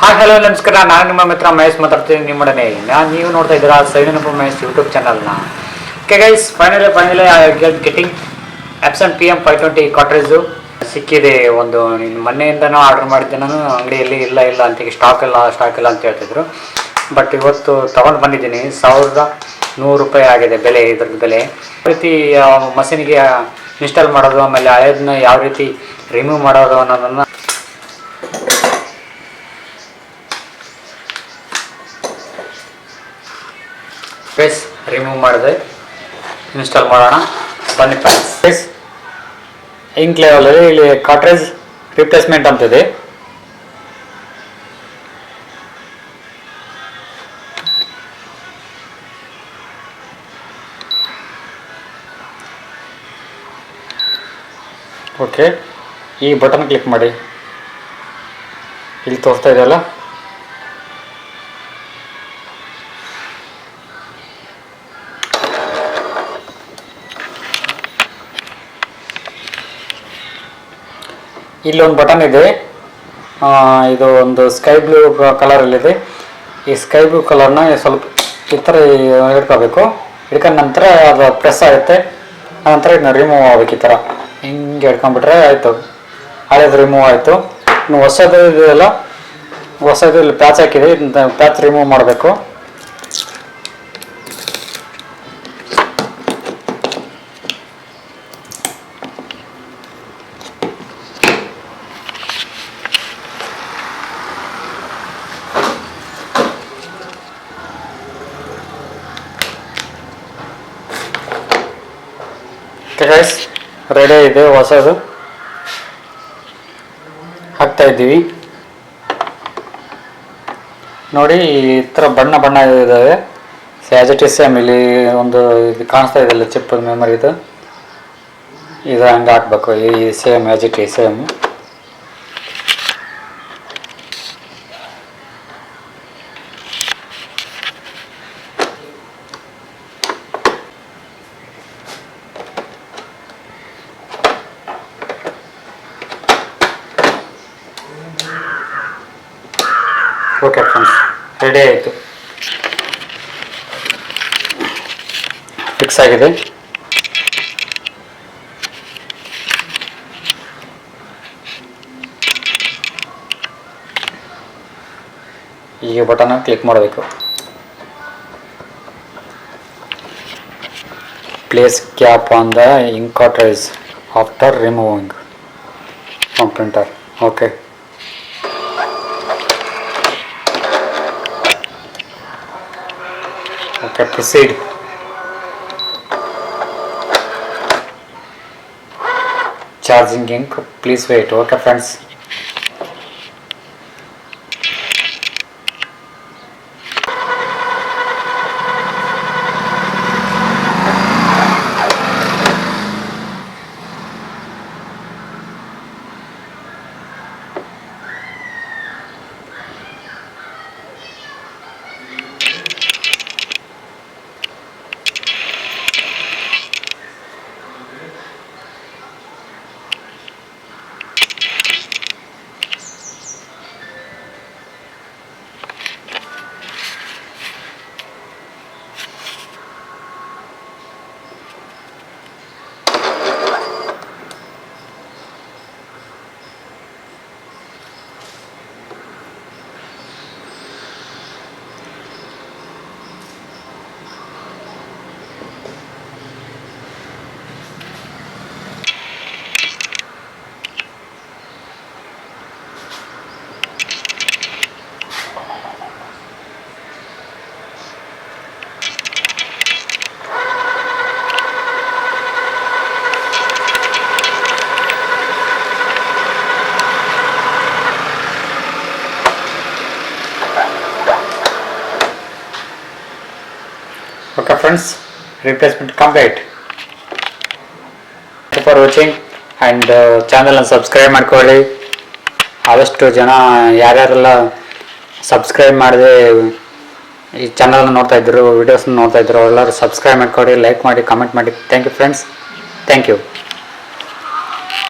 Hello ನಮಸ್ಕಾರ. ನಾನು ನಿಮ್ಮ ಮಿತ್ರ ಮಹೇಶ್ ಮಾತಾಡ್ತೀನಿ ನಿಮ್ಮೊಡನೆ. ನೀವು ನೋಡ್ತಾ ಇದ್ದೀರಾ ಸೈನಿಕ ಮಹೇಶ್ ಯೂಟ್ಯೂಬ್ ಚಾನಲ್ನ. Okay guys, finally getting epsone PM 520 ಕಾಟ್ರೇಜು ಸಿಕ್ಕಿದೆ. ಒಂದು ಮೊನ್ನೆಯಿಂದನೂ ಆರ್ಡರ್ ಮಾಡಿದ್ದೆ ನಾನು, ಅಂಗಡಿಯಲ್ಲಿ ಇಲ್ಲ ಅಂತ ಸ್ಟಾಕ್ ಇಲ್ಲ ಅಂತ ಹೇಳ್ತಿದ್ರು. ಬಟ್ ಇವತ್ತು ತೊಗೊಂಡು ಬಂದಿದ್ದೀನಿ. 1100 ರೂಪಾಯಿ ಆಗಿದೆ ಬೆಲೆ. ಇದ್ರದ್ದು ಬೆಲೆ ಯಾವ ರೀತಿ ಮಷೀನಿಗೆ ಇನ್ಸ್ಟಾಲ್ ಮಾಡೋದು, ಆಮೇಲೆ ಹಳೇದನ್ನ ಯಾವ ರೀತಿ ರಿಮೂವ್ ಮಾಡೋದು ಅನ್ನೋದನ್ನು ಫೇಸ್ ರಿಮೂವ್ ಮಾಡಿದೆ, ಇನ್ಸ್ಟಾಲ್ ಮಾಡೋಣ ಬನ್ನಿ ಫ್ರೆಂಡ್ಸ್. ಫೇಸ್ ಇಂಕ್ ಲೆವೆಲಲ್ಲಿ ಇಲ್ಲಿ ಕಾಟ್ರೇಜ್ ರಿಪ್ಲೇಸ್ಮೆಂಟ್ ಅಂತಿದೆ. ಓಕೆ, ಈ ಬಟನ್ ಕ್ಲಿಕ್ ಮಾಡಿ. ಇಲ್ಲಿ ತೋರಿಸ್ತಾ ಇದೆಯಲ್ಲ, ಇಲ್ಲೊಂದು ಬಟನ್ ಇದೆ. ಇದು ಒಂದು ಸ್ಕೈ ಬ್ಲೂ ಕಲರಲ್ಲಿದೆ. ಈ ಸ್ಕೈ ಬ್ಲೂ ಕಲರ್ನ ಸ್ವಲ್ಪ ಈ ಥರ ಹಿಡ್ಕೋಬೇಕು. ಹಿಡ್ಕೊಂಡ ನಂತರ ಅದು ಪ್ರೆಸ್ ಆಗುತ್ತೆ. ಆನಂತರ ಇದನ್ನ ರಿಮೂವ್ ಆಗ್ಬೇಕು. ಈ ಥರ ಹಿಂಗೆ ಹಿಡ್ಕೊಂಡ್ಬಿಟ್ರೆ ಆಯಿತು, ಹಳೇದು ರಿಮೂವ್ ಆಯಿತು. ಇನ್ನು ಹೊಸದು ಇದೆಯಲ್ಲ, ಹೊಸದು ಇಲ್ಲಿ ಪ್ಯಾಚ್ ಹಾಕಿದೆ. ಇದನ್ನ ಪ್ಯಾಚ್ ರಿಮೂವ್ ಮಾಡಬೇಕು. ಗೈಸ್, ರೆಡಿ ಇದೆ. ಹೊಸದು ಹಾಕ್ತಾ ಇದ್ದೀವಿ ನೋಡಿ. ಈ ಥರ ಬಣ್ಣ ಇದ್ದಾವೆ. As it is same. ಇಲ್ಲಿ ಒಂದು ಇದು ಕಾಣಿಸ್ತಾ ಇದೆಯಲ್ಲ, ಚಿಪ್ ಮೆಮೊರಿ ಇದು ಹಂಗೆ ಹಾಕ್ಬೇಕು. ಈ same as it is same. Okay friends, ready ಆಯಿತು, ಫಿಕ್ಸ್ ಆಗಿದೆ. ಈ ಬಟನ್ ಕ್ಲಿಕ್ ಮಾಡಬೇಕು. Place cap on the ink cartridge after removing from printer. Okay, proceed. Charging ink, please wait. Okay friends. Okay friends, replacement complete. Thank you for watching and channel subscribe ಮಾಡ್ಕೊಳ್ಳಿ. ಆದಷ್ಟು ಜನ ಯಾರ್ಯಾರೆಲ್ಲ subscribe ಮಾಡದೆ ಈ ಚಾನಲ್ನ ನೋಡ್ತಾ ಇದ್ರು, ವಿಡಿಯೋಸ್ನ ನೋಡ್ತಾ ಇದ್ರು, ಎಲ್ಲರೂ ಸಬ್ಸ್ಕ್ರೈಬ್ ಮಾಡ್ಕೊಳ್ಳಿ, ಲೈಕ್ ಮಾಡಿ, ಕಮೆಂಟ್ ಮಾಡಿ. Thank you friends, thank you.